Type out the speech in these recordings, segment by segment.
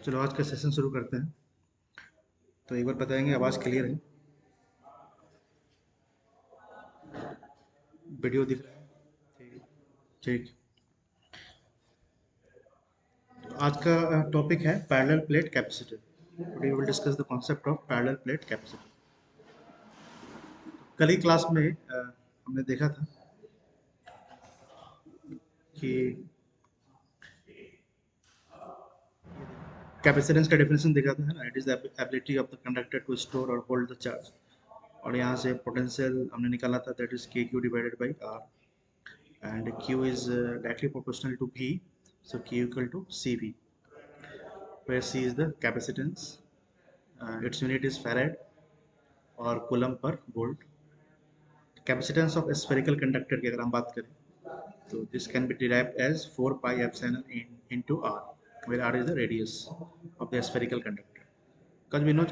चलो आज का सेशन शुरू करते हैं। तो एक बार बताएंगे आवाज़ क्लियर है? वीडियो दिख रहा है? ठीक। तो आज का टॉपिक है parallel plate capacitor. Today we will discuss the concept of parallel plate capacitor. कल ही क्लास में हमने देखा था कि कैपेसिटेंस का डेफिनेशन देखा था, है ना? It is the ability of the conductor to store और होल्ड द चार्ज। और यहाँ से पोटेंशियल हमने निकाला था, that is k q divided by r, and q is directly proportional to v, so q equal to cv, where c is the capacitance, its unit is farad और coulomb per volt. Capacitance of spherical conductor की अगर हम बात करें तो this can be derived as 4 pi epsilon into r, where r is the radius of the spherical conductor. Because we know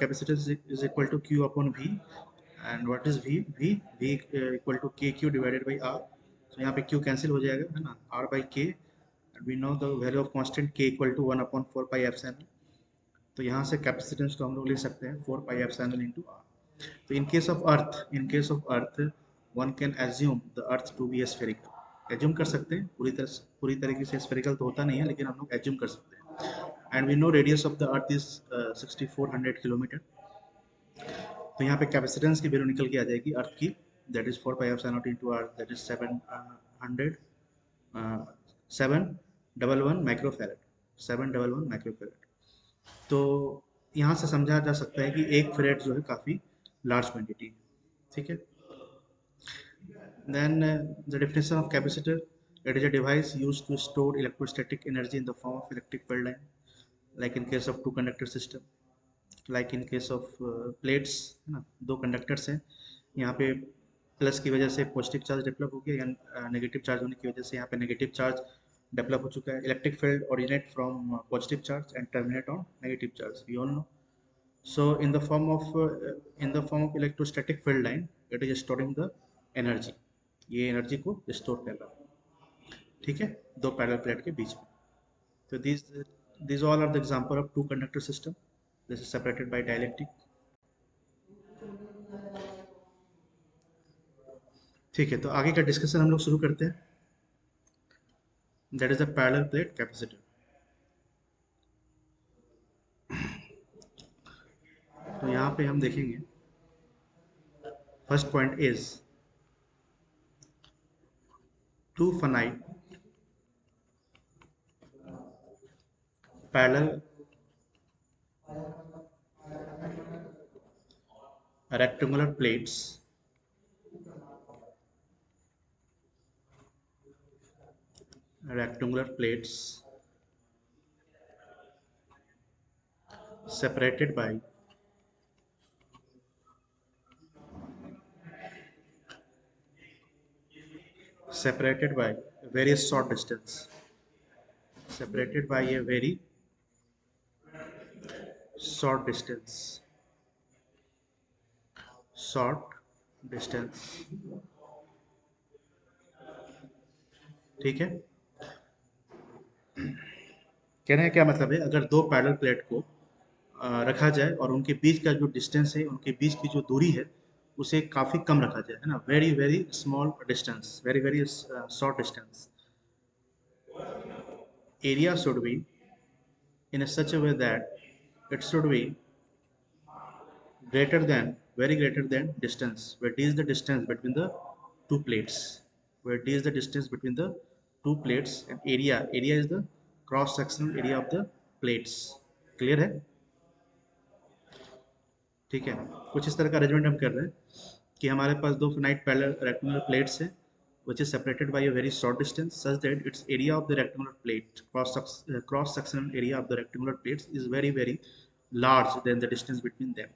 capacitance is equal to q upon v, and what is v? v equal to kq divided by r. So यहाँ पे q cancel हो जाएगा, है ना? r by k, and we know the value of constant k equal to 1 upon 4 pi epsilon. तो यहाँ से capacitance को हम लोग ले सकते हैं 4 pi epsilon into r. So in case of earth one can assume the earth to be spherical. assume कर सकते हैं, पूरी तरीके से spherical तो होता नहीं है, लेकिन हम लोग assume कर सकते हैं। and we know radius of the earth is 6400 kilometre. तो यहाँ पे कैपेसिटेंस की वैल्यू निकल के आ जाएगी अर्थ की, that is 4 pi epsilon naught into r, that is 700 711 microfarad, 711 microfarad. तो यहाँ से समझा जा सकता है कि एक फेरेड जो है काफ़ी लार्ज क्वांटिटी है। ठीक है। Then the definition of capacitor: it is a device used to store electrostatic energy in the form of electric field line, like in case of two conductor system, like in case of plates, है ना? दो conductors हैं, यहाँ पे plus की वजह से positive charge develop हो गया, या नेगेटिव चार्ज होने की वजह से यहाँ पे नेगेटिव चार्ज डेवलप हो चुका है। Electric field originate from positive charge and terminate on negative charge, we all know. So in the form of electrostatic field line, it is storing the energy. ये एनर्जी को store कर रहा है। ठीक है, दो पैरेलल प्लेट के बीच में। तो these all are the example of two conductor system. This is separated by dielectric. ठीक है, तो आगे का डिस्कशन हम लोग शुरू करते हैं। That is the parallel plate capacitor. तो यहाँ पे हम देखेंगे, first point is two finite parallel rectangular plates separated by a very short distance, separated by a very short distance, short distance। ठीक है, कहने का क्या मतलब है, अगर दो पैरेलल प्लेट को रखा जाए और उनके बीच का जो डिस्टेंस है, उनके बीच की जो दूरी है, उसे काफ़ी कम रखा जाए, है ना? Very very small distance, very very short distance. Area should B in a such a way that it should be greater than, very greater than distance, where d is the distance between the two plates, where d is the distance between the two plates, and area is the cross sectional area of the plates। Clear है? ठीक है, कुछ इस तरह का arrangement हम कर रहे हैं कि हमारे पास दो फिनाइट पैरेलल रेक्टेंगुलर प्लेट्स हैं, which is separated by a very short distance, such that its area of the rectangular plate, cross sectional area of the rectangular plates is very very large than the distance between them।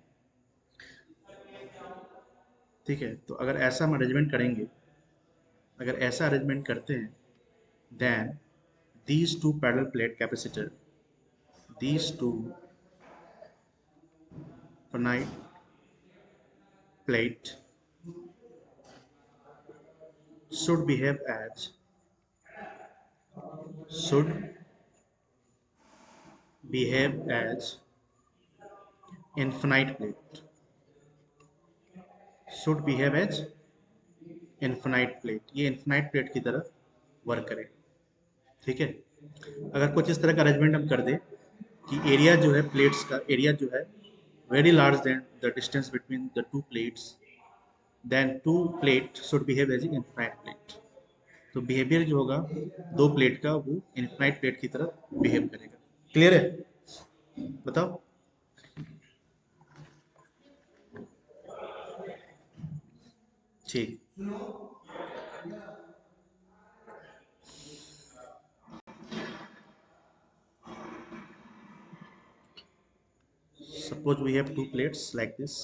ठीक है, तो अगर ऐसा हम arrangement करेंगे, अगर ऐसा arrangement करते हैं, then these two parallel plate capacitor, these two finite plate should behave as, should behave as infinite plate, should behave as infinite plate, ये infinite plate की तरह वर्क करेगा। ठीक है, अगर कुछ इस तरह का अरेंजमेंट हम कर दें कि एरिया जो है प्लेट्स का एरिया जो है very large than the distance between the two plates, then two plate should behave as infinite plate. तो बिहेवियर जो होगा दो प्लेट का वो इनफाइनाइट प्लेट की तरह बिहेव करेगा। क्लियर है? बताओ। ठीक, suppose we have two plates like this.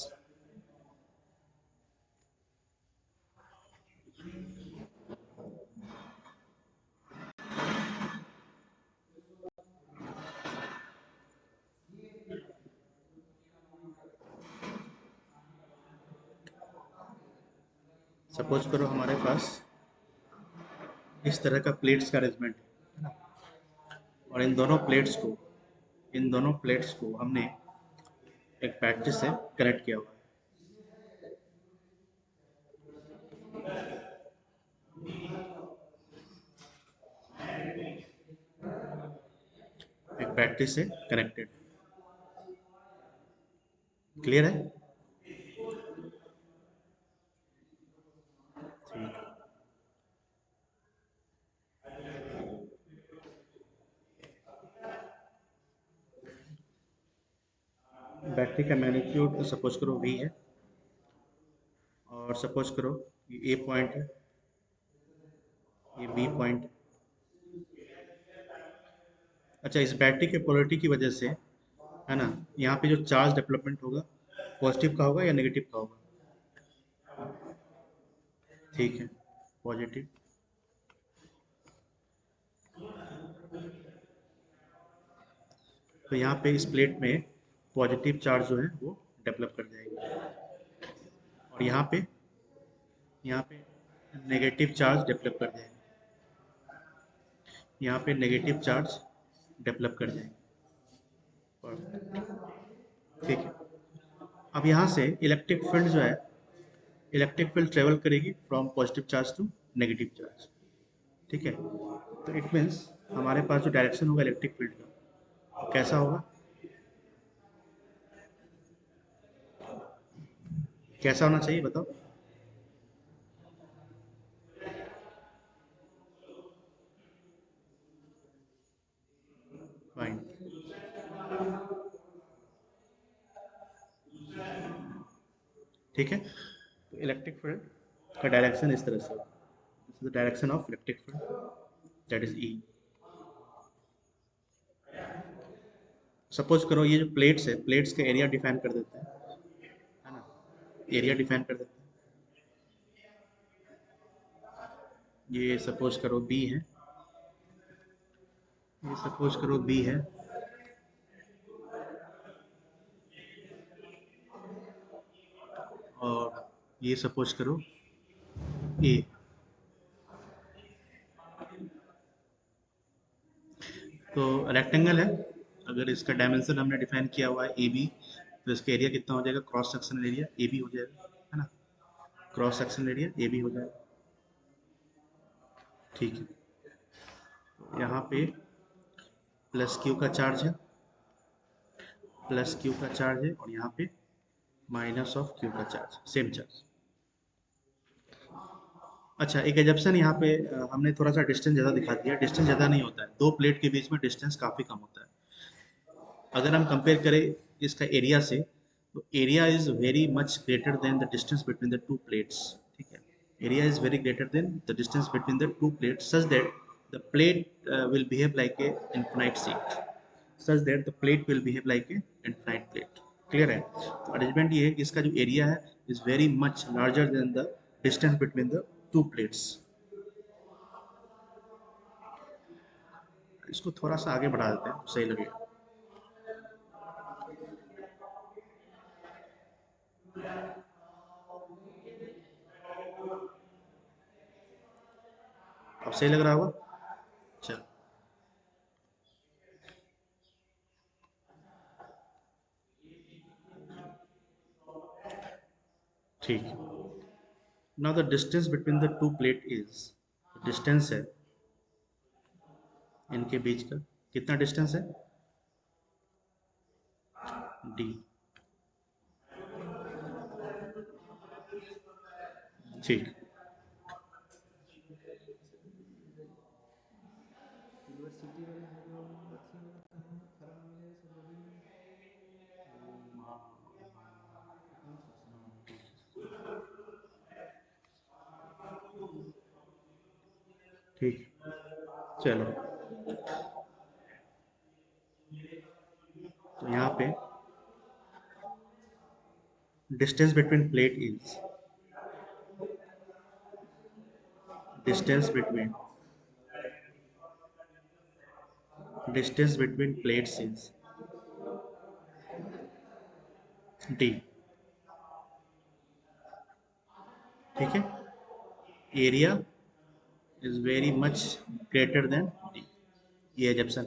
Suppose करो हमारे पास इस तरह का प्लेट्स का अरेंजमेंट है ना, और इन दोनों प्लेट्स को हमने एक बैटरी से कनेक्ट किया हुआ है, एक बैटरी से कनेक्टेड। क्लियर है? ठीक, बैटरी का मैग्नीट्यूड सपोज करो V है, और सपोज करो ये A पॉइंट है, ये B पॉइंट है। अच्छा, इस बैटरी के पोलरिटी की वजह से है ना, यहाँ पे जो चार्ज डेवलपमेंट होगा पॉजिटिव का होगा या नेगेटिव का होगा? ठीक है, पॉजिटिव। तो यहाँ पे इस प्लेट में पॉजिटिव चार्ज जो है वो डेवलप कर जाएगी, और यहाँ पे नेगेटिव चार्ज डेवलप कर जाएगी, यहाँ पे नेगेटिव चार्ज डेवलप कर जाएगी। ठीक है, अब यहाँ से इलेक्ट्रिक फील्ड जो है, इलेक्ट्रिक फील्ड ट्रेवल करेगी from positive charge to negative charge. ठीक है, तो इट मीन्स हमारे पास जो डायरेक्शन होगा इलेक्ट्रिक फील्ड का वो कैसा होगा, कैसा होना चाहिए बताओ? फाइन। ठीक है, तो इलेक्ट्रिक फील्ड का डायरेक्शन इस तरह से होगा, this is the direction of electric field, that is E. Suppose करो ये जो प्लेट्स है, प्लेट्स का एरिया डिफाइन कर देते हैं, है ना, एरिया डिफाइन कर देते हैं। ये सपोज करो बी है, ये सपोज करो बी है, और ये सपोज करो ए। तो रेक्टेंगल है, अगर इसका डायमेंशन हमने डिफाइन किया हुआ है ए बी, तो इसका एरिया कितना हो जाएगा, cross sectional area A B हो जाएगा, है ना, cross sectional area A B हो जाएगा। ठीक है, तो यहाँ पे प्लस क्यू का चार्ज है, प्लस क्यू का चार्ज है, और यहाँ पे माइनस ऑफ क्यू का चार्ज, सेम चार्ज। अच्छा, एक एजप्शन यहाँ पे हमने थोड़ा सा डिस्टेंस ज़्यादा दिखा दिया, डिस्टेंस ज़्यादा नहीं होता है, दो प्लेट के बीच में डिस्टेंस काफ़ी कम होता है। अगर हम कंपेयर करें इसका एरिया से, तो area is very much greater than the distance between the two plates. ठीक है, area is very greater than the distance between the two plates, such that the plate will behave like a infinite sheet, such that the plate will behave like a infinite plate। Clear है? तो arrangement ये है कि इसका जो area है is very much larger than the distance between the two plates. इसको थोड़ा सा आगे बढ़ा देते हैं, सही लगेगा। अब सही लग रहा होगा? चलो, ठीक है। Now the distance between the to plate is, distance है इनके बीच का, कितना डिस्टेंस है, डी। ठीक। यूनिवर्सिटी वाले हैं जो अथी वाला कहाँ खरा मिले सब लोग अकाउंट सेक्शन में। ठीक, चलो। तो यहाँ पे distance between plate is, distance between, distance between plates is D. ठीक है, area is very much greater than D, ये एजप्शन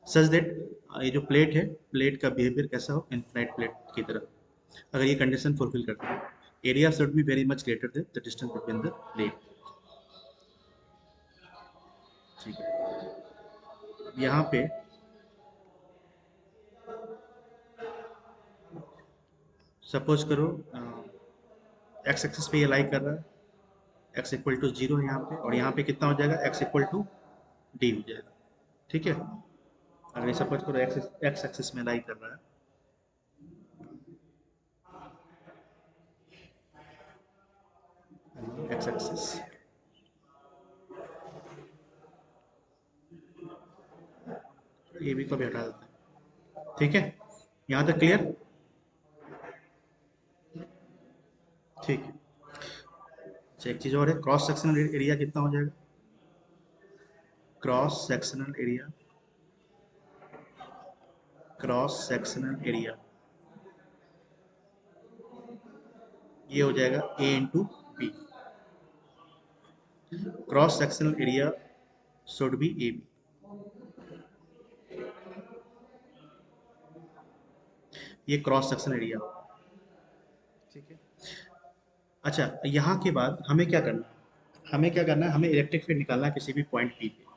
सच दैट ये जो प्लेट है, प्लेट का बिहेवियर कैसा हो, इनफाइनाइट प्लेट की तरह, अगर ये कंडीशन फुलफिल करता है, area should be very much greater than the distance between the plate. ठीक है, यहाँ पे सपोज करो एक्स एक्सिस पे ये लाई कर रहा है, एक्स इक्वल टू जीरो है यहाँ पे, और यहाँ पे कितना हो जाएगा, एक्स इक्वल टू डी हो जाएगा। ठीक है, अगर ये सपोज करो एक्स एक्स एक्सिस में लाई कर रहा है, एक्स एक्सिस, ये भी को भी हटा देते हैं। ठीक है, यहाँ तक क्लियर। ठीक है, अच्छा एक चीज़ और है, क्रॉस सेक्शनल एरिया कितना हो जाएगा, cross sectional area, cross sectional area ये हो जाएगा A into B, cross sectional area should be A B. ये क्रॉस सेक्शनल एरिया। ठीक है, अच्छा यहाँ के बाद हमें क्या करना है, हमें क्या करना है, हमें इलेक्ट्रिक फील्ड निकालना है किसी भी पॉइंट पी पे।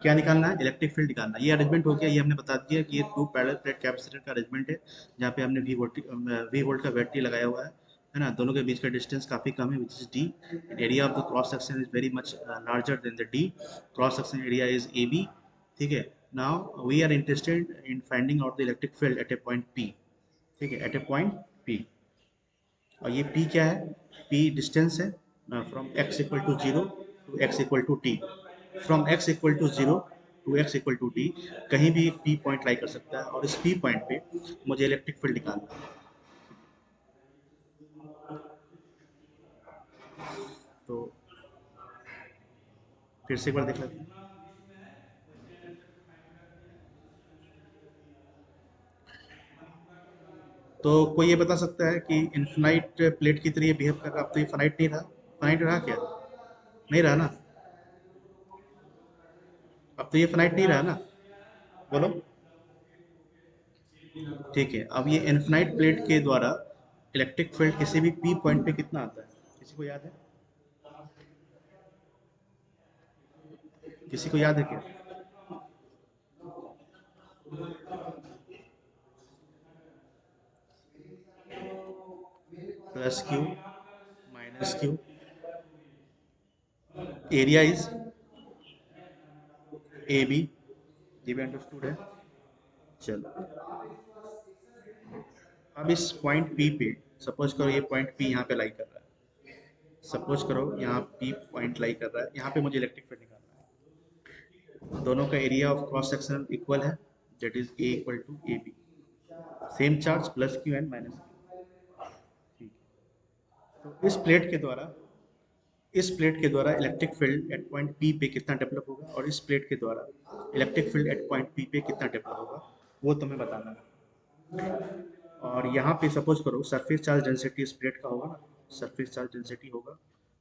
क्या निकालना है, इलेक्ट्रिक फील्ड निकालना है। ये अरेंजमेंट हो गया, ये हमने बता दिया कि ये टू पैरेलल प्लेट कैपेसिटर का अरेंजमेंट है, जहाँ पे हमने वी वोल्ट का बैटरी लगाया हुआ है ना, दोनों के बीच का डिस्टेंस काफी कम है, which is d. Area of the cross section is very much larger than the d, cross section area is A B. ठीक है, now we are interested in finding out the electric field at a point P. ठीक है, eight a point P, और ये P क्या है, P distance है from x equal to zero to x equal to t, from x equal to zero to x equal to t, कहीं भी P point लाई कर सकता है, और इस P पॉइंट पे मुझे इलेक्ट्रिक फील्ड निकालना है। तो फिर से एक बार देख लेते हैं। तो कोई ये बता सकता है कि इन्फिनाइट प्लेट की तरह ये बिहेव कर रहा है, अब तो ये फाइनाइट नहीं रहा, फाइनाइट रहा क्या, नहीं रहा ना, अब तो ये फाइनाइट नहीं रहा ना, बोलो। ठीक है, अब ये इन्फिनाइट प्लेट के द्वारा इलेक्ट्रिक फील्ड किसी भी P पॉइंट पे कितना आता है, किसी को याद है, किसी को याद है क्या, plus q minus q, area is A B, ये भी अंडरस्टूड है। चलो, अब इस पॉइंट पी पे सपोज करो ये पॉइंट पी यहाँ पे लाई कर रहा है, सपोज करो यहाँ पी पॉइंट लाई कर रहा है, यहाँ पे मुझे इलेक्ट्रिक फील्ड निकालना है, दोनों का area of cross section equal है, that is A equal to A B, same charge plus q and minus q. ठीक है, तो इस प्लेट के द्वारा electric field at point P पे कितना डेवलप होगा, और इस प्लेट के द्वारा electric field at point P पे कितना डेवलप होगा, वो तुम्हें बताना है। और यहाँ पे सपोज करो सरफेस चार्ज डेंसिटी इस प्लेट का होगा ना, सरफेस चार्ज डेंसिटी होगा,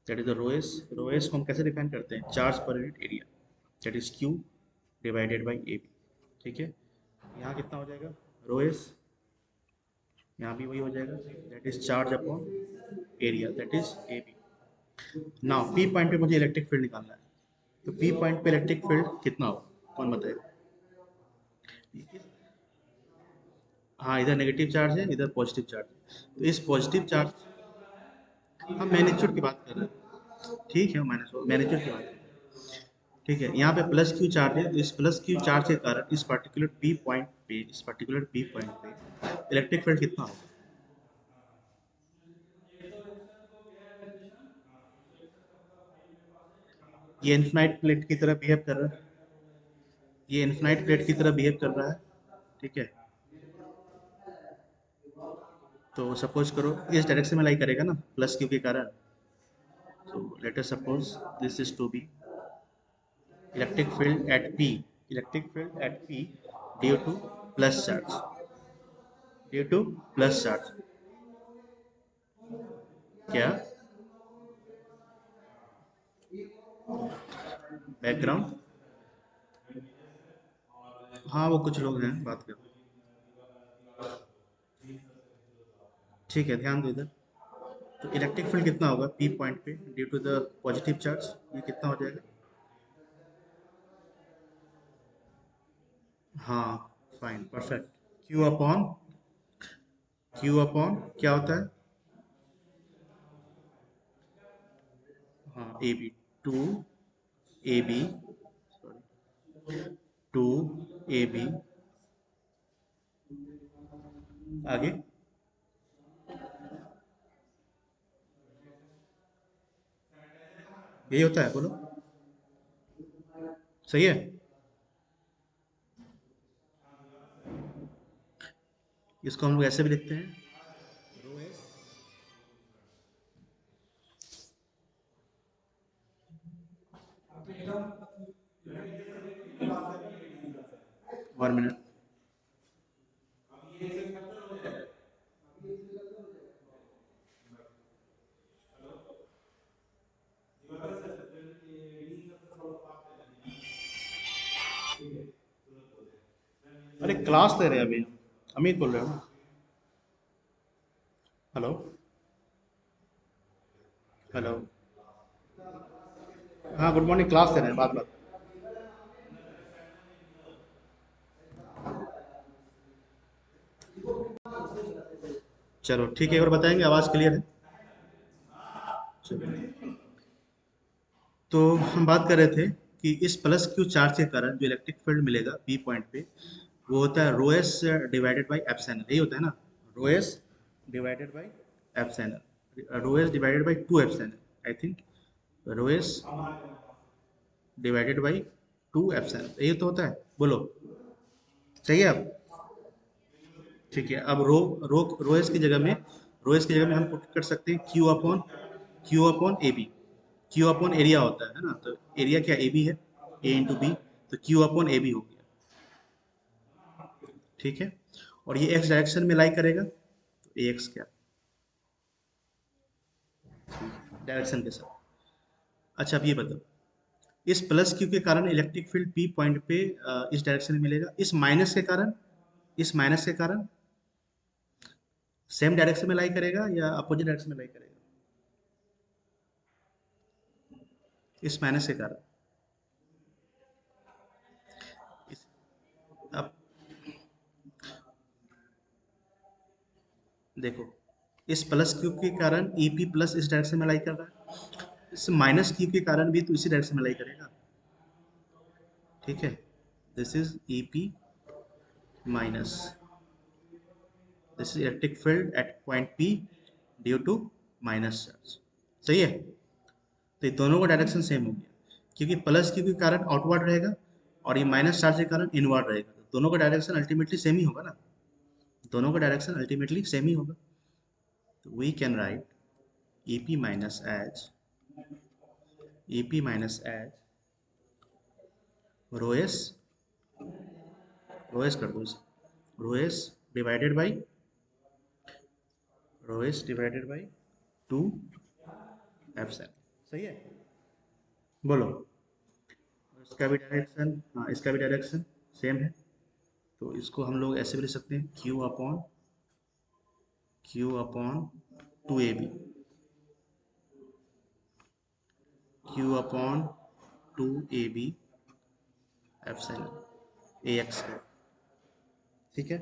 that is the rho s, rho s को हम कैसे डिफाइन करते हैं, charge per unit area, that is q divided by A B. ठीक है, यहाँ कितना हो जाएगा, रोएस यहाँ भी वही हो जाएगा, that is charge upon area, that is A B. Now P point पे मुझे इलेक्ट्रिक फील्ड निकालना है, तो पी पॉइंट पे इलेक्ट्रिक फील्ड कितना होगा, कौन बताएगा? हाँ, इधर नेगेटिव चार्ज है, इधर पॉजिटिव चार्ज है, तो इस पॉजिटिव चार्ज, हम मैग्नीट्यूड की बात कर रहे हैं, ठीक है, मैग्नीट्यूड की बात कर रहे हैं, ठीक है। यहाँ पे प्लस क्यू चार्ज है, तो इस प्लस क्यू चार्ज के कारण इस पर्टिकुलर पी पॉइंट पे, इस पर्टिकुलर पी पॉइंट पे इलेक्ट्रिक फील्ड कितना होगा? ये इन्फिनाइट प्लेट की तरह बिहेव कर रहा है, ये इन्फिनाइट प्लेट की तरह बिहेव कर रहा है, ठीक है। तो सपोज करो इस डायरेक्शन में लाई करेगा ना, प्लस क्यू के कारण, तो let us suppose this is to be electric field at P, electric field at P due to plus charge, due to plus charge, क्या बैकग्राउंड? हाँ, वो कुछ लोग हैं बात कर, ठीक है, ध्यान दो इधर। तो इलेक्ट्रिक फील्ड कितना होगा पी पॉइंट पे due to the positive charge, ये कितना हो जाएगा? हाँ, fine, perfect. Q upon, q upon क्या होता है? हाँ, A B, two A B, two A B, आगे यही होता है, बोलो, सही है। इसको हम लोग ऐसे भी लिखते हैं, रो एस, 1 मिनट। अरे क्लास ले रहे हैं अभी, अमित बोल रहे हो ना? हेलो, हेलो, हाँ, गुड मॉर्निंग, क्लास ले रहे हैं, बात बात। चलो ठीक है, एक बार बताएंगे, आवाज़ क्लियर है? चलो, तो हम बात कर रहे थे कि इस प्लस क्यू चार्ज के कारण जो इलेक्ट्रिक फील्ड मिलेगा पी पॉइंट पे, वो होता है rho s divided by epsilon, यही होता है ना, rho s divided by epsilon, rho s divided by two epsilon, I think rho s divided by two epsilon, यही तो होता है, बोलो, चाहिए अब? ठीक है, अब रो एस की जगह में, रो एस की जगह में हम पुट कर सकते हैं q upon A B, q upon area होता है ना, तो एरिया क्या, ए बी है, ए इंटू बी, तो क्यू अपॉन ए बी हो गया, ठीक है। और ये एक्स डायरेक्शन में लाई करेगा, तो ए एक्स क्या, डायरेक्शन के साथ। अच्छा, अब ये बताओ, इस प्लस क्यू के कारण इलेक्ट्रिक फील्ड पी पॉइंट पे इस डायरेक्शन में मिलेगा, इस माइनस के कारण, इस माइनस के कारण सेम डायरेक्शन में लाई करेगा या अपोजिट डायरेक्शन में लाई करेगा? इस माइनस के कारण, इस, अब देखो, इस प्लस क्यू के कारण ई पी प्लस इस डायरेक्शन में लाई कर रहा है, इस माइनस क्यू के कारण भी तो इसी डायरेक्शन में लाई करेगा, ठीक है। This is E P minus, this is electric field at point P due to minus charge, सही है। तो ये दोनों का डायरेक्शन सेम हो गया, क्योंकि प्लस क्यू के कारण आउटवर्ड रहेगा और ये माइनस चार्ज के कारण इनवर्ड रहेगा, तो दोनों का डायरेक्शन अल्टीमेटली सेम ही होगा ना, दोनों का डायरेक्शन अल्टीमेटली सेम ही होगा। तो we can write E P minus as, E P minus as rho s, rho s कर दो इसे, rho s divided by, rho s divided by two epsilon, सही है, बोलो। इसका भी डायरेक्शन, हाँ, इसका भी डायरेक्शन सेम है, तो इसको हम लोग ऐसे भी लिख सकते हैं q upon Q upon 2AB, Q upon 2AB epsilon AX है। ठीक है,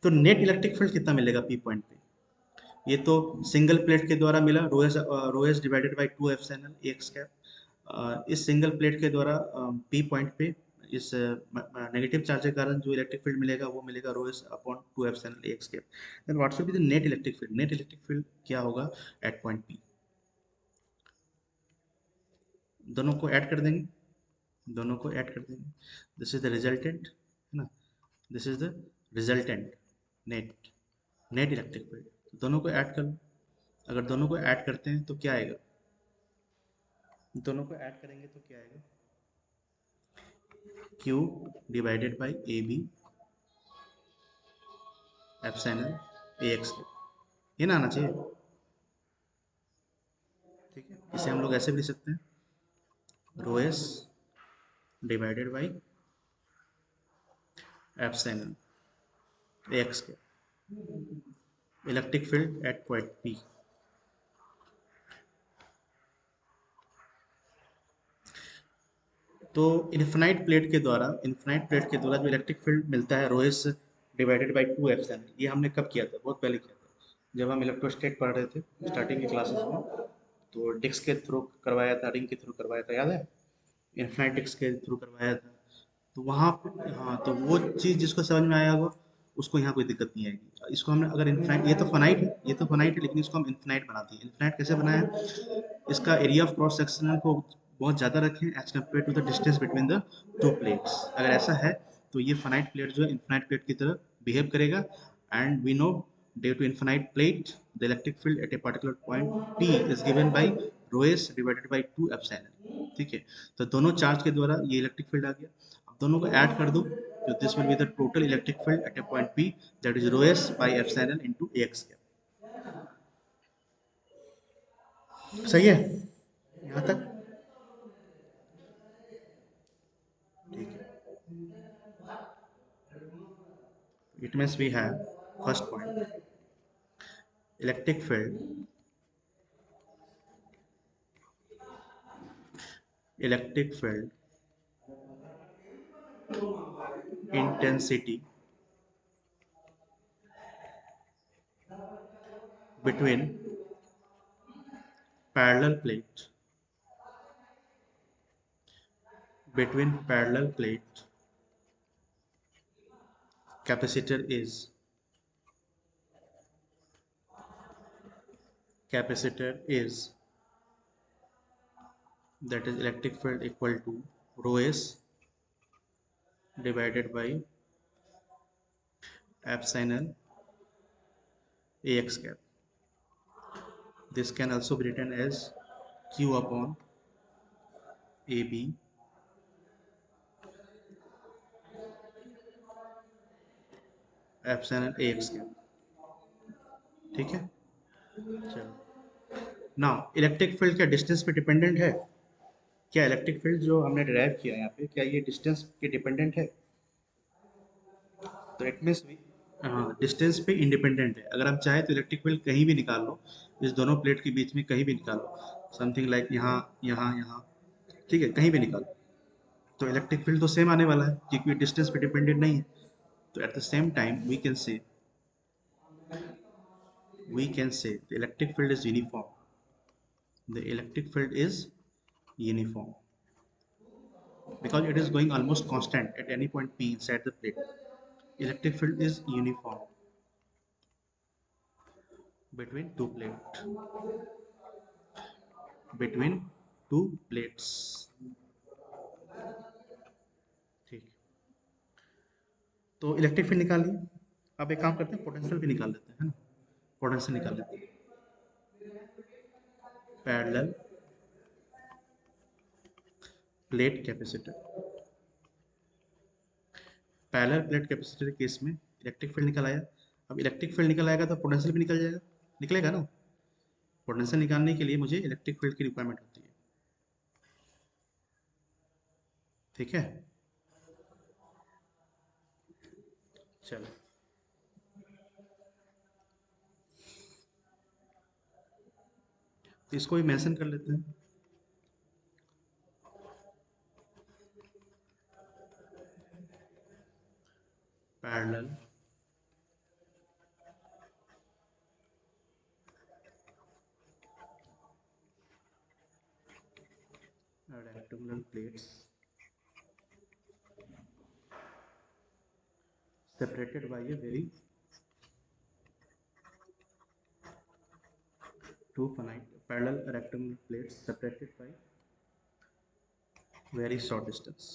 तो नेट इलेक्ट्रिक फील्ड कितना मिलेगा P पॉइंट पे? ये तो सिंगल प्लेट के द्वारा मिला, rho s divided by 2 epsilon AX cap. इस सिंगल प्लेट के द्वारा P पॉइंट पे इस नेगेटिव चार्ज के कारण जो इलेक्ट्रिक फील्ड मिलेगा वो मिलेगा rho s upon 2 epsilon AX cap. Then what should be the net electric field? Net electric field क्या होगा एट पॉइंट P? दोनों को ऐड कर देंगे, दोनों को ऐड कर देंगे। दिस इज द रिजल्टेंट, है ना, this is the resultant net net electric field. दोनों को ऐड कर लो। अगर दोनों को ऐड करते हैं तो क्या आएगा? दोनों को ऐड करेंगे तो क्या आएगा? Q divided by A B epsilon AX। ये ना आना चाहिए? ठीक है, इसे हम लोग ऐसे भी लिख सकते हैं, rho s divided by epsilon AX के electric field at point P। तो इन्फिनाइट प्लेट के द्वारा जो इलेक्ट्रिक फील्ड मिलता है rho s divided by 2 epsilon, ये हमने कब किया था? बहुत पहले किया था, जब हम इलेक्ट्रोस्टैटिक पढ़ रहे थे स्टार्टिंग की क्लासेस में। तो डिस्क के थ्रू करवाया था, रिंग के थ्रू करवाया था, याद है? इन्फिनाइट डिस्क के थ्रू करवाया था। तो वहाँ पे हाँ, तो वो चीज़ जिसको समझ में आया होगा उसको यहाँ कोई दिक्कत नहीं आएगी। इसको हमने अगर इन्फिनाइट, ये तो फाइनाइट है, लेकिन इसको हम इन्फिनाइट बना दिए। इन्फिनाइट कैसे बनाया? इसका एरिया ऑफ क्रॉस सेक्शन को बहुत ज़्यादा रखें as compare to the distance between the two plates. अगर ऐसा है तो ये फाइनाइट प्लेट जो है इन्फिनाइट प्लेट की तरह बिहेव करेगा। And we know due to infinite plate the electric field at a particular point P is given by rho s divided by 2 epsilon। ठीक है, तो दोनों चार्ज के द्वारा ये इलेक्ट्रिक फील्ड आ गया। अब दोनों को ऐड कर दो तो this will be the total electric field at a point P, that is rho s by epsilon into AX। सही है यहाँ तक? ठीक है, it means we have first point, electric field, electric field intensity between parallel plate, between parallel plate capacitor is, capacitor is, that is electric field equal to rho s divided by epsilon AX cap. This can also be written as Q upon AB epsilon AX cap। ठीक है, चलो। Now electric field क्या distance पे dependent है? क्या electric field जो हमने derive किया यहाँ पे क्या ये डिस्टेंस पे डिपेंडेंट है? तो इट मीन्स हाँ, डिस्टेंस पे इंडिपेंडेंट है। अगर हम चाहे तो इलेक्ट्रिक फील्ड कहीं भी निकाल लो, इस दोनों प्लेट के बीच में कहीं भी निकाल लो, समथिंग लाइक यहाँ यहाँ यहाँ, ठीक है, कहीं भी निकालो तो इलेक्ट्रिक फील्ड तो सेम आने वाला है क्योंकि डिस्टेंस पे डिपेंडेंट नहीं है। तो at the same time we can say the electric field is uniform, the electric field is uniform because it is going almost constant at any point P inside the plate. Electric field is uniform between two plates, between two plates। ठीक, तो electric field निकाल लिए। अब एक काम करते हैं, potential भी निकाल लेते हैं, है ना? पोटेंशियल निकाल लेते हैं। Parallel plate capacitor, parallel plate capacitor के केस में इलेक्ट्रिक फील्ड निकल आया। अब इलेक्ट्रिक फील्ड निकल आएगा तो पोटेंशियल भी निकल जाएगा, निकलेगा ना? पोटेंशियल निकालने के लिए मुझे इलेक्ट्रिक फील्ड की रिक्वायरमेंट होती है। ठीक है, चलो। तो इसको भी मेंशन कर लेते हैं। Parallel rectangular plates separated by a very two finite parallel rectangular plates separated by very short distance,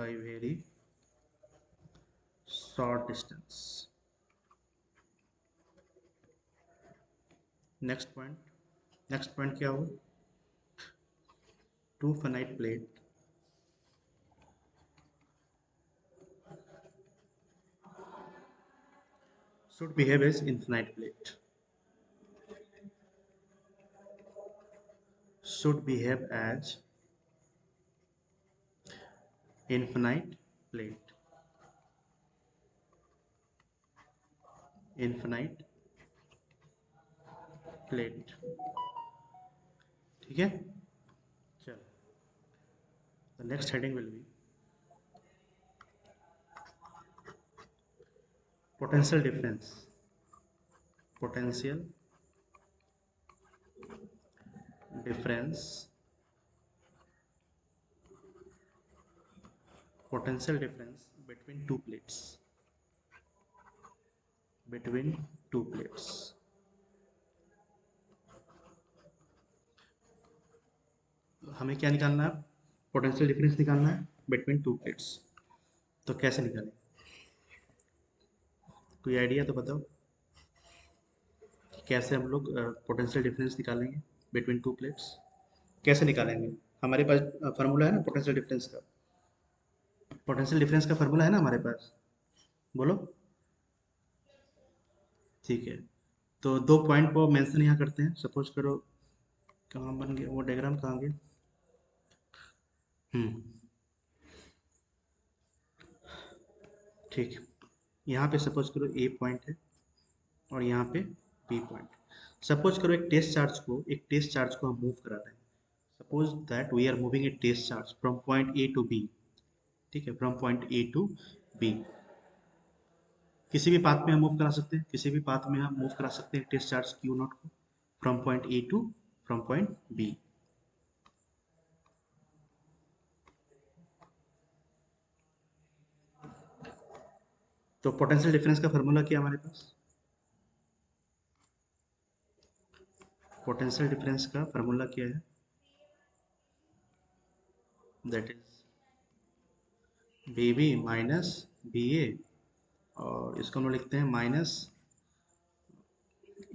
by very short distance. Next point क्या हुआ? Two finite plate should behave as infinite plate, should behave as infinite plate, infinite plate। ठीक है, चलो, the next heading will be potential difference, potential difference, potential difference between two plates, between two plates। हमें क्या निकालना है? Potential difference निकालना है between two plates. तो कैसे निकालें? कोई आइडिया तो बताओ, कैसे हम लोग पोटेंशियल डिफरेंस निकालेंगे बिटवीन टू प्लेट्स? कैसे निकालेंगे? हमारे पास फार्मूला है ना पोटेंशियल डिफरेंस का, पोटेंशियल डिफरेंस का फार्मूला है ना हमारे पास, बोलो। ठीक है, तो दो पॉइंट को मेंशन यहाँ करते हैं। सपोज करो, कहाँ बन गया वो डायग्राम, कहाँ गया? हम्म, ठीक। यहाँ पे सपोज करो ए पॉइंट है और यहाँ पे बी पॉइंट। सपोज करो एक टेस्ट चार्ज को हम मूव करा रहे हैं। Suppose that we are moving a test charge from point A to B. ठीक है, from point A to B. किसी भी पाथ में हम मूव करा सकते हैं, किसी भी पाथ में हम मूव करा सकते हैं टेस्ट चार्ज क्यू नॉट को, from point A to from point B. तो पोटेंशियल डिफरेंस का फार्मूला क्या है हमारे पास? पोटेंशियल डिफरेंस का फार्मूला क्या है? That is B B minus B A, और इसको हम लोग लिखते हैं minus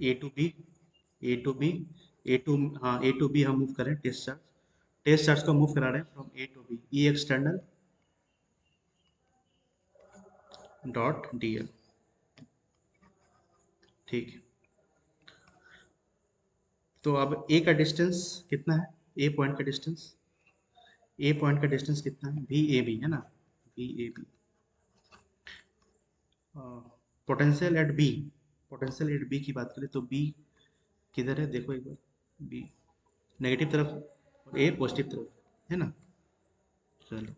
A to B, A to B, A to, हाँ ए टू बी हम मूव करें टेस्ट चार्ज को मूव करा रहे हैं from A to B, E external dot d l. ठीक है, तो अब ए का डिस्टेंस कितना है? ए पॉइंट का डिस्टेंस, ए पॉइंट का डिस्टेंस कितना है? वी ए बी है ना, V A B. Potential at B, potential at B की बात करें तो बी किधर है देखो एक बार, बी नेगेटिव तरफ और ए पॉजिटिव तरफ है ना। चलो,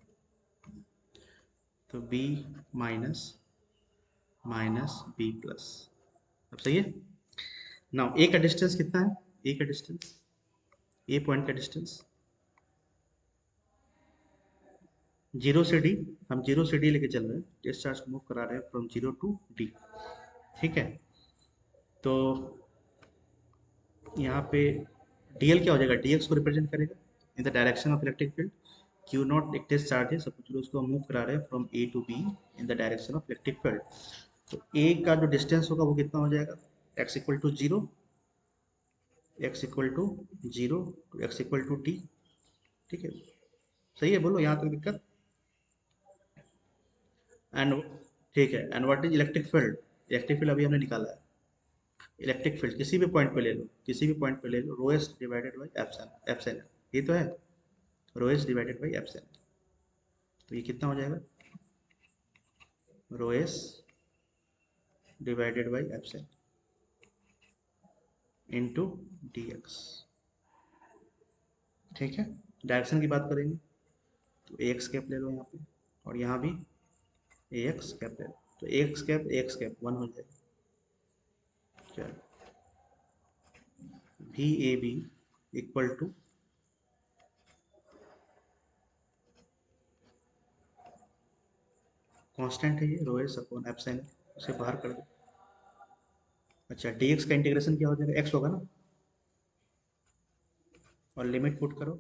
तो B minus minus B plus. अब सही है। नाउ ए का डिस्टेंस कितना है? ए का डिस्टेंस, ए पॉइंट का डिस्टेंस जीरो से डी, हम जीरो से डी लेके चल रहे हैं, टेस्ट चार्ज को मूव करा रहे हैं फ्रॉम जीरो टू डी। ठीक है, तो यहाँ पे डीएल क्या हो जाएगा? डीएक्स को रिप्रेजेंट करेगा in the direction of electric field. Q naught एक टेस्ट चार्ज है, सपोज उसको मूव करा रहे हैं from A to B in the direction of electric field. तो ए का जो डिस्टेंस होगा वो कितना हो जाएगा? X equal to zero, x equal to zero, x equal to t. ठीक है, सही है, बोलो यहाँ तक दिक्कत? एंड ठीक है, and what is electric field? Electric field अभी हमने निकाला है। इलेक्ट्रिक फील्ड किसी भी पॉइंट पे ले लो, किसी भी पॉइंट पे ले लो, rho s divided by epsilon, epsilon ये तो है, rho s divided by epsilon. तो ये कितना हो जाएगा? Rho s divided by epsilon. Into d x. ठीक है, डायरेक्शन की बात करेंगे तो ए एक्स कैप ले लो यहाँ पे, और यहाँ भी ए एक्स कैप ले लो, तो ए एक्स कैप 1 हो जाएगा। चलो, V A B equal to constant है ये रो एस अपॉन एप्सिलॉन, उसे बाहर कर दो। अच्छा, डी एक्स का इंटीग्रेशन क्या हो जाएगा, एक्स होगा ना, और लिमिट पुट करो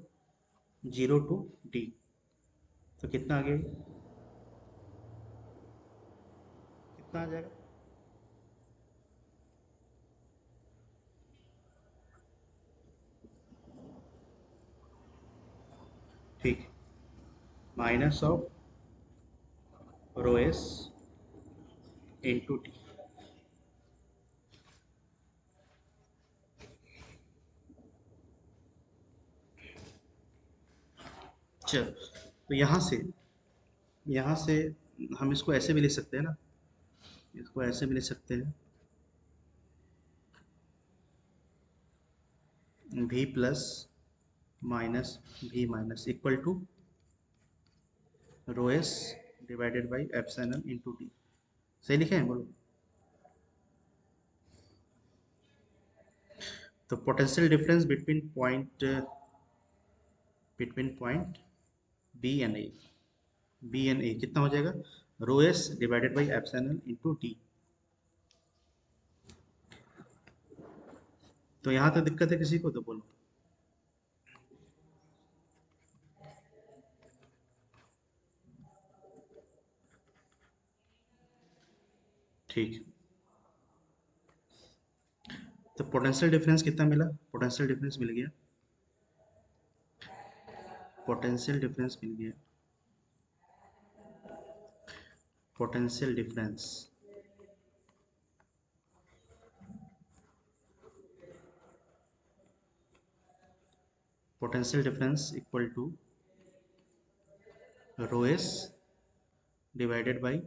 0 टू डी, तो कितना आ गया, कितना आ जाएगा, ठीक, minus of rho s into d. चलो, तो यहाँ से हम इसको ऐसे भी लिख सकते हैं ना, इसको ऐसे भी लिख सकते हैं, v plus minus v minus equal to rho s divided by epsilon into d. सही लिखे हैं, बोलो। तो potential difference between point B and A कितना हो जाएगा, rho s divided by epsilon into d. तो यहाँ तक दिक्कत है किसी को, तो बोलो। ठीक, तो पोटेंशियल डिफरेंस कितना मिला, पोटेंशियल डिफरेंस मिल गया, पोटेंशियल डिफरेंस मिल गया, potential difference potential difference equal to rho s divided by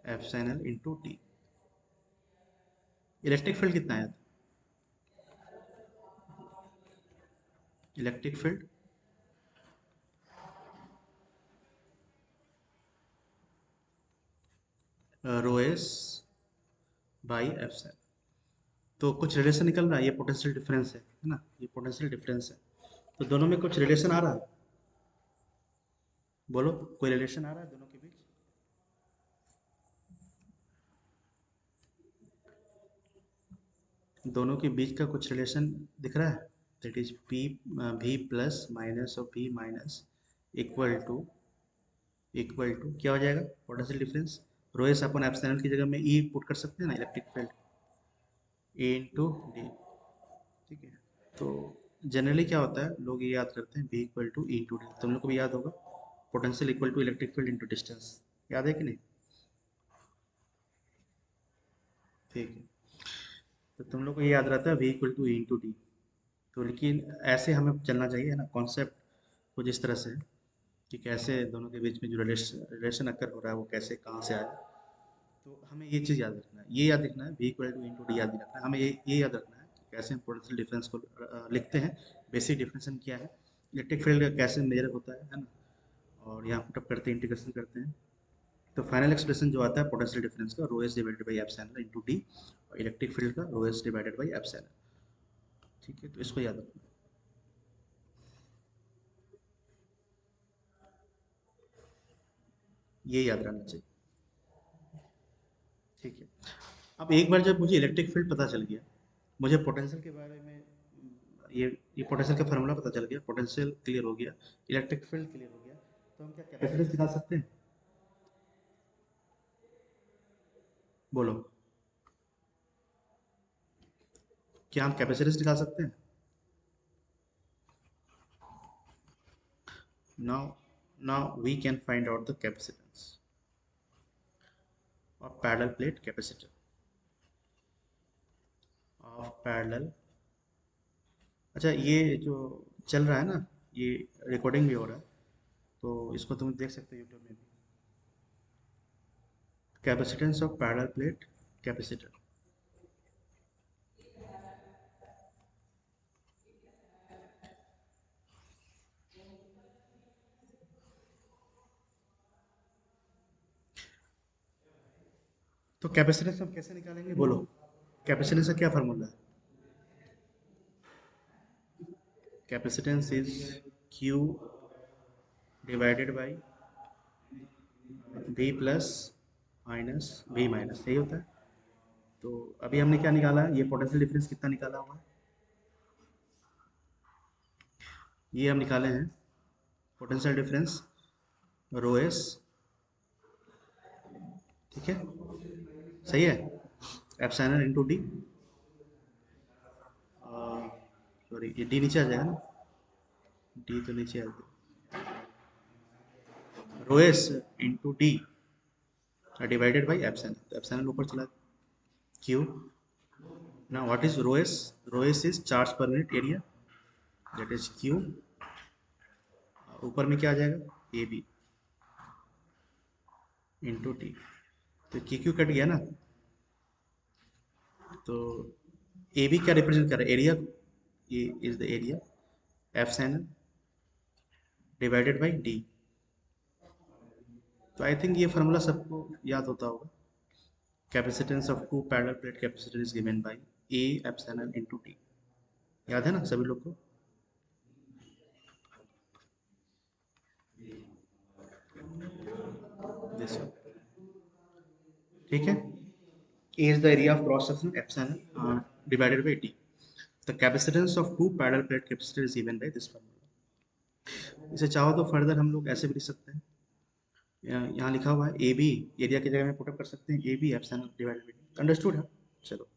epsilon into t. Electric field कितना आया था, electric field rho s by epsilon, तो कुछ रिलेशन निकल रहा है, ये पोटेंशियल डिफरेंस है ना, ये पोटेंशियल डिफरेंस है, तो दोनों में कुछ रिलेशन आ रहा है, बोलो कोई रिलेशन आ रहा है दोनों के बीच, दोनों के बीच का कुछ रिलेशन दिख रहा है, that is P V plus minus of V minus equal to क्या हो जाएगा, potential difference rho s upon epsilon की जगह में ई पुट कर सकते हैं ना, electric field A into d. ठीक है, तो जनरली क्या होता है, लोग ये याद करते हैं v equal to E into d, तुम लोग को भी याद होगा, potential equal to electric field into distance, याद है कि नहीं। ठीक है, तो तुम लोग को ये याद रहता है v equal to E into d, तो लेकिन ऐसे हमें चलना चाहिए ना कॉन्सेप्ट कुछ इस तरह से, कि कैसे दोनों के बीच में जो रिलेशन अकर हो रहा है वो कैसे कहाँ से आया, तो हमें ये चीज़ याद रखना है, ये याद रखना है, v equal two into D याद नहीं रखना है, हमें ये याद रखना है कि कैसे हम पोटेंशियल डिफरेंस को लिखते हैं, बेसिक डिफरेंशन क्या है, इलेक्ट्रिक फील्ड कैसे मेजर होता है ना, और यहाँ पुटअप करते हैं, इंटीग्रेशन करते हैं, तो फाइनल एक्सप्रेशन जो आता है पोटेंशियल डिफरेंस का rho s divided by epsilon into d, और इलेक्ट्रिक फील्ड का rho s divided by epsilon. ठीक है, तो इसको याद रखना, ये याद रहना चाहिए। ठीक है, अब एक बार जब मुझे इलेक्ट्रिक फील्ड पता चल गया, मुझे पोटेंशियल के बारे में ये पोटेंशियल का फार्मूला पता चल गया, पोटेंशियल क्लियर हो गया, इलेक्ट्रिक फील्ड क्लियर हो गया, तो हम क्या कैपेसिटेंस निकाल सकते हैं, बोलो, क्या हम कैपेसिटेंस निकाल सकते हैं। Now we can find out the capacitance of parallel plate capacitor of parallel। अच्छा, ये जो चल रहा है ना, ये रिकॉर्डिंग भी हो रहा है, तो इसको तुम देख सकते हो यूट्यूब में भी, capacitance of parallel plate capacitor. तो कैपेसिटेंस हम कैसे निकालेंगे बोलो, कैपेसिटेंस का क्या फार्मूला है? Capacitance is Q divided by V plus minus V minus, यही होता है। तो अभी हमने क्या निकाला है, ये पोटेंशियल डिफरेंस कितना निकाला हुआ है, ये हम निकाले हैं पोटेंशियल डिफरेंस रो एस, ठीक है, सही है, एप्सिलॉन इनटू डी, सॉरी ये डी नीचे आ जाएगा ना, डी तो नीचे आ जाएगा, rho s into d divided by epsilon, तो एप्सिलॉन ऊपर चला, q. Now what is rho s? Rho s is charge per unit area, that is q, ऊपर में क्या आ जाएगा, ए बी इंटू टी, तो के क्यू कट गया ना, तो ए बी क्या रिप्रेजेंट कर रहा है, area, A is the area, epsilon divided by d. तो आई थिंक ये फार्मूला सबको याद होता होगा, capacitance of two parallel plate capacitor is given by A epsilon into t, याद है ना सभी लोग को? दिस, ठीक है, A is the area of cross section epsilon divided by t, the capacitance of two parallel plate capacitor is given by this formula. इसे चाहो तो फर्दर हम लोग ऐसे भी लिख सकते हैं, यहाँ लिखा हुआ है ए बी, एरिया की जगह में पुटअप कर सकते हैं A B epsilon divided by t, understood है? चलो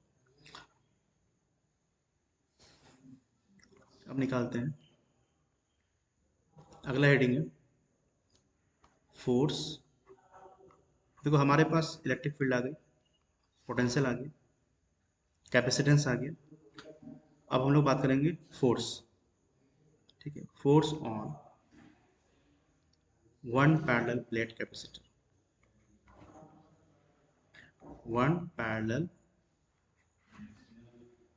अब निकालते हैं, अगला हेडिंग है फोर्स। देखो हमारे पास इलेक्ट्रिक फील्ड आ गई, पोटेंशियल आ गया, कैपेसिटेंस आ गया, अब हम लोग बात करेंगे फोर्स, ठीक है, force on one parallel plate capacitor, one parallel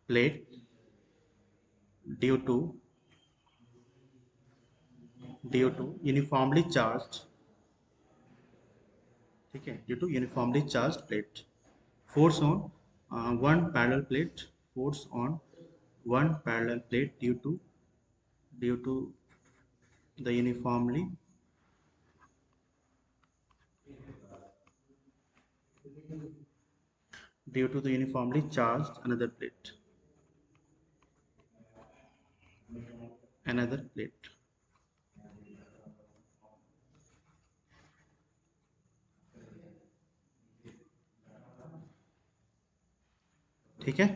plate due to uniformly charged, ठीक है, due to uniformly charged plate, force on one parallel plate, force on one parallel plate due to the uniformly charged another plate, ठीक है।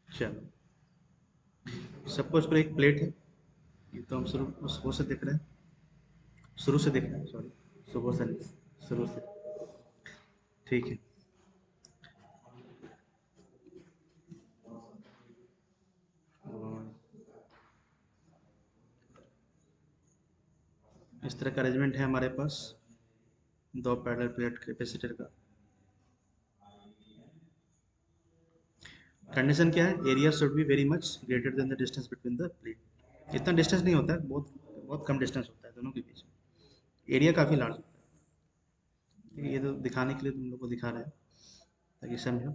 चलो suppose पर एक plate है, ये तो हम शुरू से देख रहे हैं, शुरू से देख रहे हैं, सॉरी, सुबह से नहीं, शुरू से, ठीक है। और इस तरह का अरेंजमेंट है हमारे पास दो पैरेलल प्लेट कैपेसिटर का। कंडीशन क्या है, area should be very much greater than the distance between the plate, इतना डिस्टेंस नहीं होता है, बहुत बहुत कम डिस्टेंस होता है दोनों के बीच में, एरिया काफ़ी लार्ज होता है, ठीक है, ये तो दिखाने के लिए तुम लोग को दिखा रहे हैं ताकि समझो।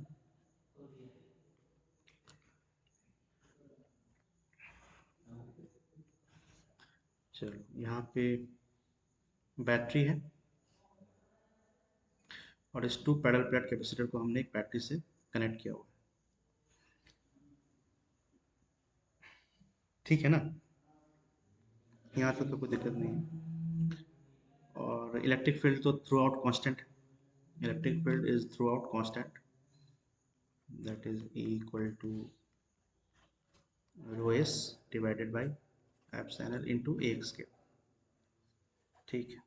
चलो यहाँ पे बैटरी है और इस टू पैरेलल प्लेट कैपेसिटर को हमने एक बैटरी से कनेक्ट किया हुआ है, ठीक है ना, यहाँ तक तो कोई दिक्कत नहीं है। और इलेक्ट्रिक फील्ड तो थ्रू आउट कॉन्स्टेंट है, electric field is throughout constant, that is equal to rho s divided by epsilon into A square, ठीक है।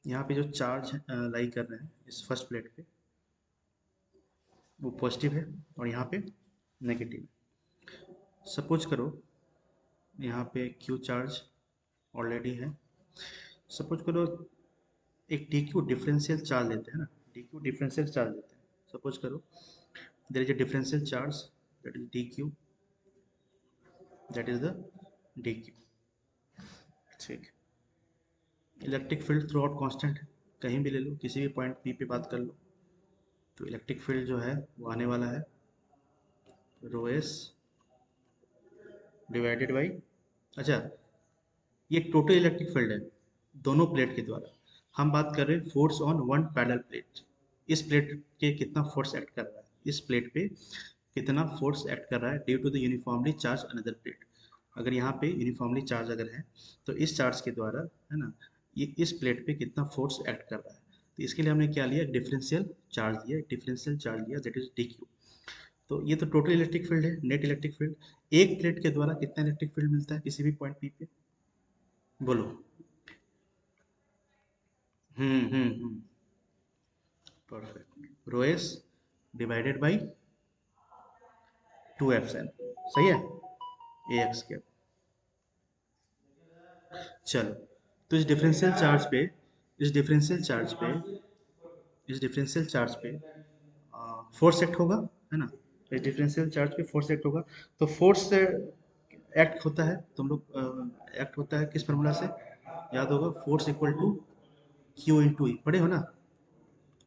यहाँ पे जो चार्ज लाई कर रहे हैं इस फर्स्ट प्लेट पे, वो पॉजिटिव है और यहाँ पे नेगेटिव है। सपोज करो यहाँ पे क्यू चार्ज ऑलरेडी है, सपोज करो एक डी क्यू डिफरेंशियल चार्ज लेते हैं ना, डी क्यू डिफरेंशियल चार्ज लेते हैं, सपोज करो there is a differential charge that is d q, that is the d q, ठीक। Electric field throughout constant कहीं भी ले लो, किसी भी पॉइंट पी पे बात कर लो, तो इलेक्ट्रिक फील्ड जो है वो आने वाला है रो एस डिवाइडेड बाई, अच्छा ये टोटल इलेक्ट्रिक फील्ड है दोनों प्लेट के द्वारा। हम बात कर रहे हैं force on one parallel plate. इस प्लेट के कितना फोर्स एक्ट कर रहा है, इस प्लेट पे कितना फोर्स एक्ट कर रहा है due to the uniformly charge another plate. अगर यहाँ पे यूनिफॉर्मली चार्ज अगर है तो इस चार्ज के द्वारा, है ना, ये इस प्लेट पे कितना फोर्स एक्ट कर रहा है। तो इसके लिए हमने क्या लिया, डिफरेंशियल चार्ज लिया, डिफरेंशियल चार्ज लिया, दैट इज डी क्यू। तो ये तो टोटल इलेक्ट्रिक फील्ड है, नेट इलेक्ट्रिक फील्ड। एक प्लेट के द्वारा कितना इलेक्ट्रिक फील्ड मिलता है किसी भी पॉइंट पी पे, बोलो। Hmm, perfect, rho s divided by 2 epsilon, सही है, ए एक्स के। चलो, तो इस डिफरेंशियल चार्ज पे, इस डिफरेंशियल चार्ज पे, इस डिफरेंशियल चार्ज पे फोर्स एक्ट होगा, है ना। इस डिफरेंशियल चार्ज पे फोर्स एक्ट होगा। तो फोर्स एक्ट होता है, तुम लोग एक्ट होता है किस फॉर्मूला से, याद होगा, force equal to q into E, पढ़े हो ना।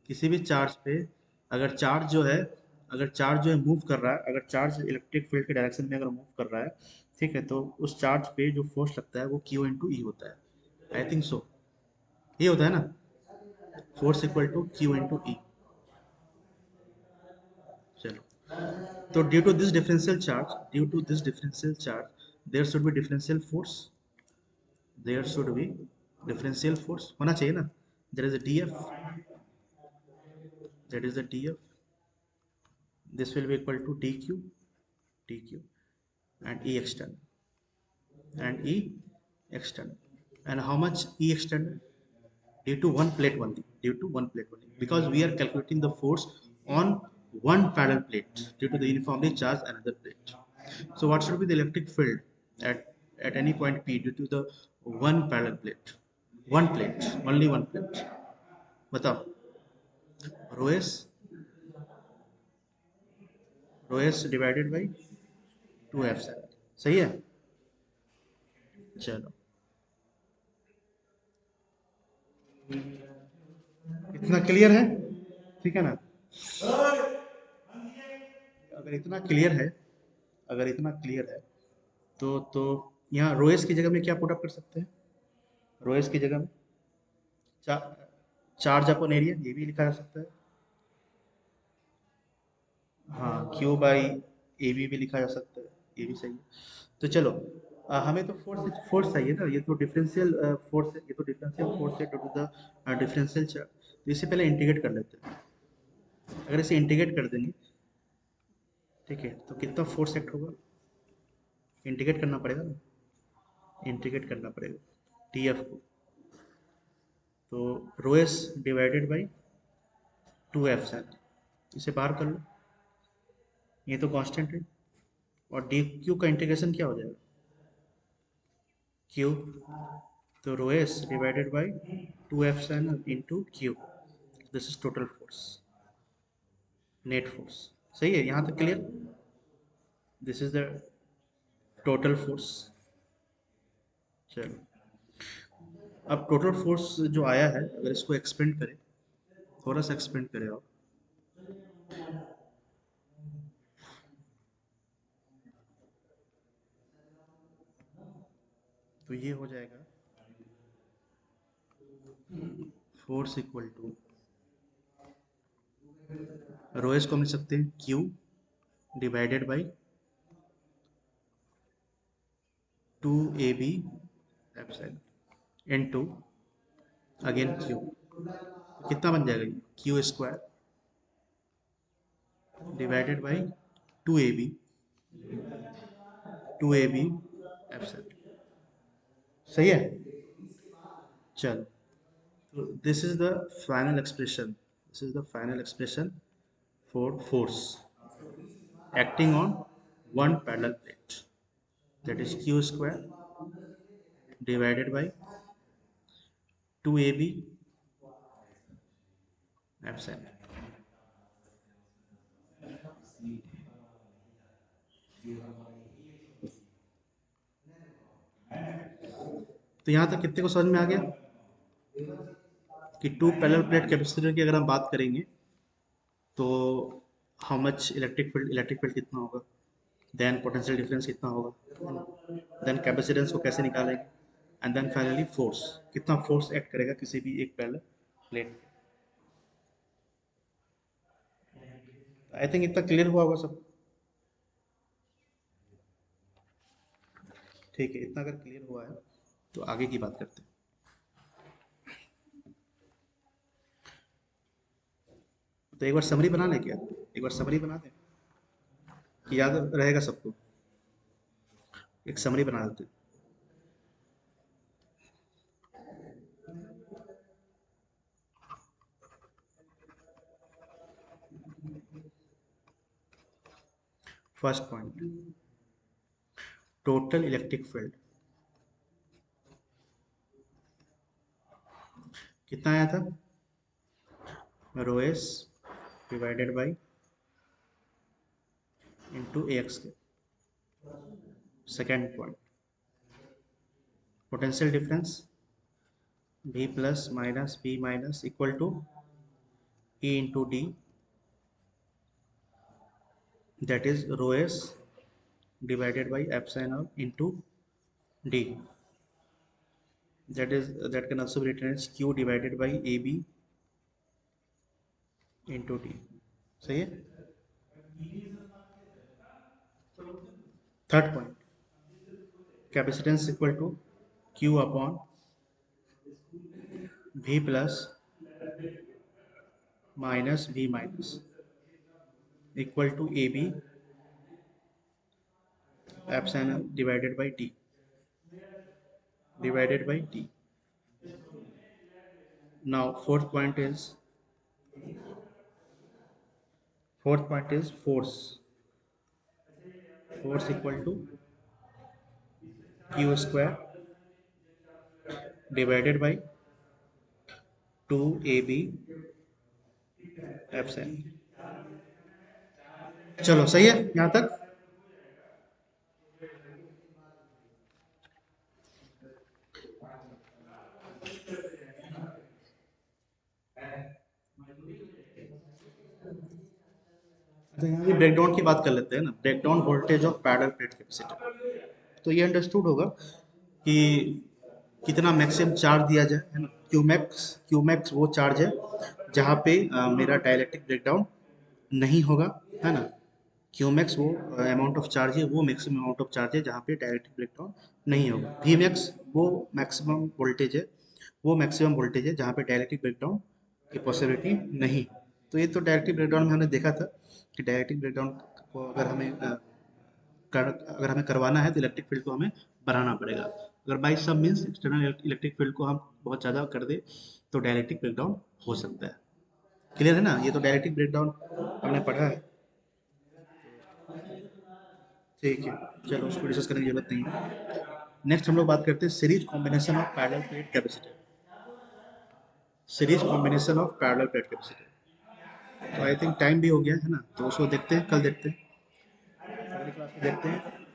किसी भी चार्ज पे अगर चार्ज जो है, अगर चार्ज जो है मूव कर रहा है, अगर चार्ज इलेक्ट्रिक फील्ड के डायरेक्शन में अगर मूव कर रहा है, ठीक है, तो उस चार्ज पे जो फोर्स लगता है वो क्यू इंटू ई होता है, आई थिंक सो, ये होता है ना, force equal to q into E. चलो, तो due to this differential charge, due to this differential charge there should be differential force, there should be differential force होना चाहिए ना, there is a d f, that is the d f, this will be equal to dq and e external, and e external, and how much e external, due to one plate only, due to one plate only, because we are calculating the force on one parallel plate due to the uniformly charged another plate. So what should be the electric field at any point p due to the one parallel plate, one plate, only one plate, बताओ, rho s, rho s divided by 2 एफ, सही है। चलो, इतना clear है, ठीक है ना। अगर इतना क्लियर है, अगर इतना क्लियर है, तो यहाँ रोएस की जगह में क्या पुट अप कर सकते हैं, रोएस की जगह में चा, चार्ज अपॉन एरिया, ये भी लिखा जा सकता है। हाँ, क्यू बाई ए बी भी लिखा जा सकता है, ये भी सही है। तो चलो, हमें तो फोर्स फोर्स चाहिए ना, ये तो डिफरेंशियल फोर्स है, ये तो डिफरेंशियल फोर्स है टू द डिफरेंशियल चार्ज। तो इसे पहले इंटीग्रेट कर लेते हैं। अगर इसे इंटीग्रेट कर देंगे, ठीक है, तो कितना फोर्स एक्ट होगा, इंटीग्रेट करना पड़ेगा ना, इंटीग्रेट करना पड़ेगा टी एफ को। तो rho s divided by 2 epsilon, इसे बाहर कर लो, ये तो कांस्टेंट है। और डी क्यू का इंटीग्रेशन क्या हो जाएगा, क्यू, तो rho s divided by 2 epsilon into q, this is total force, net force, सही है, यहाँ तक clear. This is the total force. चलो, अब टोटल फोर्स जो आया है, अगर इसको एक्सपेंड करें, थोड़ा सा एक्सपेंड करें आप, तो ये हो जाएगा force equal to, rho s को हम लिख सकते हैं q divided by 2 AB epsilon into again q, तो कितना बन जाएगा, q square divided by 2 AB epsilon, सही है। चलो, तो this is the final expression, this is the final expression for force acting on one parallel plate, that is q square divided by 2ab epsilon। तो यहाँ तक कितने को समझ में आ गया, कि टू पैरेलल प्लेट कैपेसिटर की अगर हम बात करेंगे तो हाउ मच इलेक्ट्रिक फील्ड कितना होगा, देन पोटेंशियल डिफरेंस कितना होगा, देन कैपेसिटेंस को कैसे निकालेंगे, एंड देन फाइनली फोर्स, कितना फोर्स एक्ट करेगा किसी भी एक पैरेलल प्लेट पे। आई थिंक इतना क्लियर हुआ होगा सब। ठीक है, इतना अगर क्लियर हुआ है तो आगे की बात करते हैं। तो एक बार समरी बना लें क्या, एक बार समरी बना दें कि याद रहेगा सबको, एक समरी बना देते हैं। First point, total electric field कितना आया था, rho s divided by into A x के। Second point, potential difference V plus minus V minus equal to E into d, that is rho s divided by epsilon into d, that can also be written as q divided by ab into d। सही है। Third point, capacitance equal to q upon v plus minus v minus equal to ab epsilon divided by d। now fourth point is force equal to q square divided by 2ab epsilon। चलो सही है यहाँ तक। अच्छा, यहाँ भी breakdown की बात कर लेते हैं ना, breakdown voltage of parallel plate capacitor. तो ये अंडरस्टूड होगा कि कितना मैक्सिमम चार्ज दिया जाए, है ना। क्यूमैक्स वो चार्ज है जहाँ पे मेरा डाइलेक्ट्रिक ब्रेकडाउन नहीं होगा, है ना। क्यूमैक्स वो अमाउंट ऑफ चार्ज है, वो मैक्सिमम अमाउंट ऑफ चार्ज है जहाँ पे डाइलेक्ट्रिक ब्रेकडाउन नहीं होगा। वी मैक्स वो मैक्सिमम वोल्टेज है, वो मैक्सिमम वोल्टेज है जहाँ पे डाइलेक्ट्रिक ब्रेकडाउन की पॉसिबिलिटी नहीं। तो ये तो डायरेक्टिव ब्रेकडाउन में हमने देखा था कि डायरेक्टिव ब्रेकडाउन को अगर हमें करवाना है तो इलेक्ट्रिक फील्ड को हमें बढ़ाना पड़ेगा। अगर बाई सब मीन्स एक्सटर्नल इलेक्ट्रिक फील्ड को हम बहुत ज़्यादा कर दे तो डायरेक्टिक ब्रेकडाउन हो सकता है। क्लियर है ना, ये तो डायरेक्टिक ब्रेकडाउन हमने पढ़ा है। ठीक है, चलो उसको डिस्कस करने की जरूरत नहीं है। नेक्स्ट हम लोग बात करते हैं series combination of parallel plate capacitor. Series combination of parallel plate capacitor. तो आई थिंक टाइम भी हो गया है ना, तो उसको देखते हैं, कल देखते हैं, अगली क्लास में देखते हैं।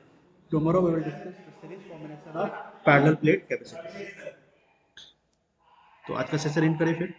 Tomorrow we will discuss the series combination of parallel plate capacitor. तो आज का सेशन इन करें फिर।